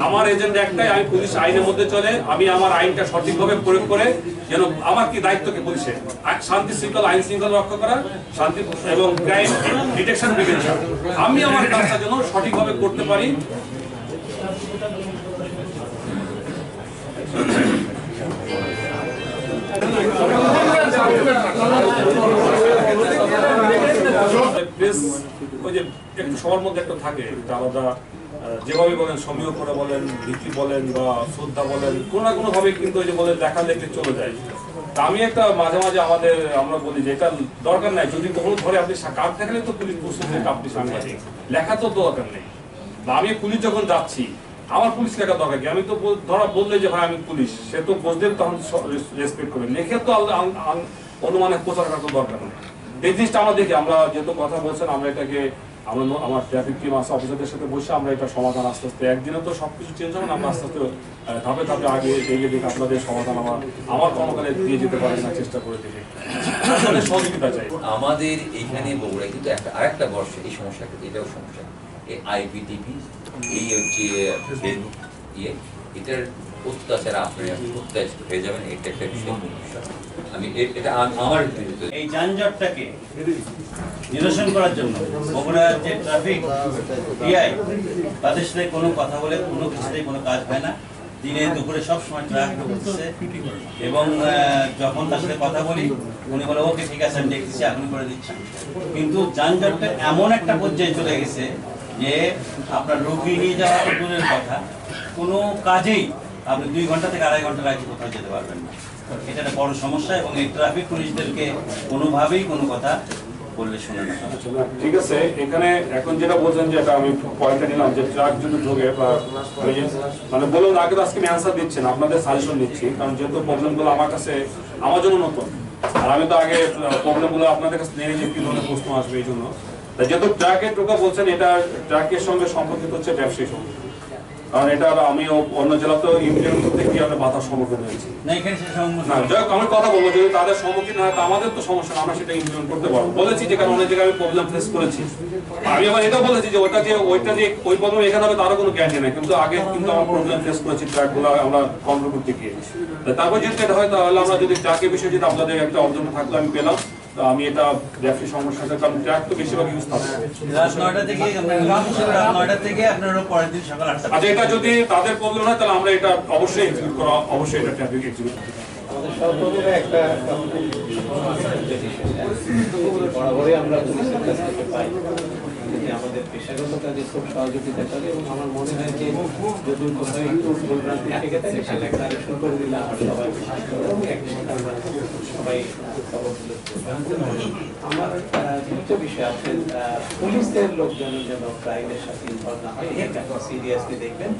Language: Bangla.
আমার এজেন্ডা একটাই, আমি পুলিশ আইনের মধ্যে চলে, আমি আমার আইনটা সঠিকভাবে প্রয়োগ করে যেন আমার কি দায়িত্বকে পুলিশের শান্তি শৃঙ্খলা আইন শৃঙ্খলা রক্ষা করা, শান্তি এবং ক্রাইম ডিটেকশন প্রিভেনশন, আমি আমার কাজটা যেন সঠিকভাবে করতে পারি। প্রেস ওই যে একটু সবার মধ্যে একটা থাকে একটা আলাদা, যেভাবে বলেন সমীহ করে বলেন, ভীতি বলেন বা শ্রদ্ধা বলেন, কোনো না কোনো ভাবে কিন্তু ওই যে বলেন লেখা লেখে চলে যায়। তা আমি একটা মাঝে মাঝে আমরা বলি যে এটা দরকার নাই, যদি কখনো ধরে আপনি কার্ড দেখালে তো পুলিশ বুঝতে যে আপনি সাংবাদিক, লেখা তো দরকার নেই। বা আমি পুলিশ যখন যাচ্ছি আমার পুলিশ লেখা দরকার কি, আমি তো ধরা বললে যে ভাই আমি পুলিশ, সে তো বুঝলে তখন রেসপেক্ট করবে, লেখে তো অনুমানে প্রচার করার দরকার নেই। এই জিনিসটা আমরা দেখি, আমরা যেহেতু কথা বলছেন আমরা এটাকে আমার ট্রাফিক টিম আছে অফিসারদের সাথে বসে আমরা এটা সমাধান আস্তে আস্তে, একদিনে তো সবকিছু চেঞ্জ হবে না, আমরা আস্তে আস্তে ধাপে ধাপে আগে এগিয়ে দিকে আপনাদের সমাধান আমার কর্মকালে দিয়ে যেতে পারেন না, চেষ্টা করে দেখি সহযোগিতা চাই। আমাদের এইখানে বগুড়ায় কিন্তু আরেকটা বর্ষে এই সমস্যা, এটাও সমস্যা, এই আইপিটিভি এই হচ্ছে ফেসবুক এটার অত্যাচার আপনার অত্যাচার হয়ে যাবেন, এটা একটা বিষয়। আমি এটা আমার এই যানজটটাকে নিরসন করার জন্য বগুড়ার যে ট্রাফিক টিআই তাদের সাথে কোনো কথা বলে কোনো কিছুতেই কোনো কাজ হয় না। দিনে দুপুরে সব সময় ট্রাফিক করতেছে এবং যখন তার সাথে কথা বলি উনি বলে ওকে ঠিক আছে আমি দেখতেছি এখনই করে দিচ্ছি। কিন্তু যানজটটা এমন একটা পর্যায়ে চলে গেছে যে আপনার রোগী নিয়ে যাওয়া দূরের কথা, কোনো কাজেই আপনি 2 ঘন্টা থেকে 2.5 ঘন্টার আগে কোথাও যেতে পারবেন না। এটা একটা বড় সমস্যা এবং এই ট্রাফিক পুলিশদেরকে কোনোভাবেই কোনো কথা বললে শুনে না। ঠিক আছে, এখানে এখন যেটা বলছেন যে এটা আমি পয়েন্টটা নিলাম যে ট্রাক যদি ঢোকে বা মানে বলুন আগে তো আজকে আমি অ্যান্সার দিচ্ছেন, আপনাদের সাজেশন দিচ্ছি, কারণ যেহেতু প্রবলেমগুলো আমার কাছে আমার জন্য নতুন, আর আমি তো আগে প্রবলেমগুলো আপনাদের কাছে নিয়ে যে কি ধরনের প্রশ্ন আসবে এই জন্য। যেহেতু ট্রাকে ঢোকা বলছেন, এটা ট্রাকের সঙ্গে সম্পর্কিত হচ্ছে ব্যবসায়ী সঙ্গে, কারণ এটা আমি অন্য জেলাতেও ইমপ্লিমেন্ট করতে গিয়ে আমরা বাধার সম্মুখীন হয়েছি। আমি কথা বলবো যদি তাদের সম্মুখীন হয় আমাদের তো সমস্যা, আমরা সেটা ইমপ্লিমেন্ট করতে পারবো। বলেছি যে কারণ অনেক জায়গায় আমি প্রবলেম ফেস করেছি, আমি আবার এটাও বলেছি যে ওইটা যে ওই প্রবলেম এখানে হবে তারও কোনো গ্যারান্টি নেই, কিন্তু আগে কিন্তু আমরা প্রবলেম ফেস করেছি ট্রাকগুলো আমরা কন্ট্রোল করতে গিয়ে। তারপর যদি এটা হয় তাহলে আমরা যদি ট্রাকের বিষয়ে যদি আপনাদের একটা অর্জন থাকলে আমি পেলাম, আমি এটা ব্যবসায়ী সমস্যাটা, কারণ ট্রাক তো বেশিরভাগ ইউজ থাকে রাত 9টা থেকে আপনারা পরের দিন সকাল 8টা। আচ্ছা, এটা যদি তাদের প্রবলেম হয় তাহলে আমরা এটা অবশ্যই এক্সিকিউট করা, অবশ্যই এটা ট্রাফিক এক্সিকিউট আমাদের সরকারের একটা বরাবরই আমরা পুলিশের কাছ থেকে পাই যে আমাদের পেশাগত কাজে খুব সহযোগিতা করে, এবং আমার মনে হয় যে যদি কোথাও একটু ভুলভ্রান্তি থেকে থাকে সেটা কারেকশন করে দিলে আমরা সবাই সবাই আমার দ্বিতীয় বিষয় আছে পুলিশের লোকজন যেন ক্রাইমের সাথে ইনভলভ না হয়, এটা সিরিয়াসলি দেখবেন।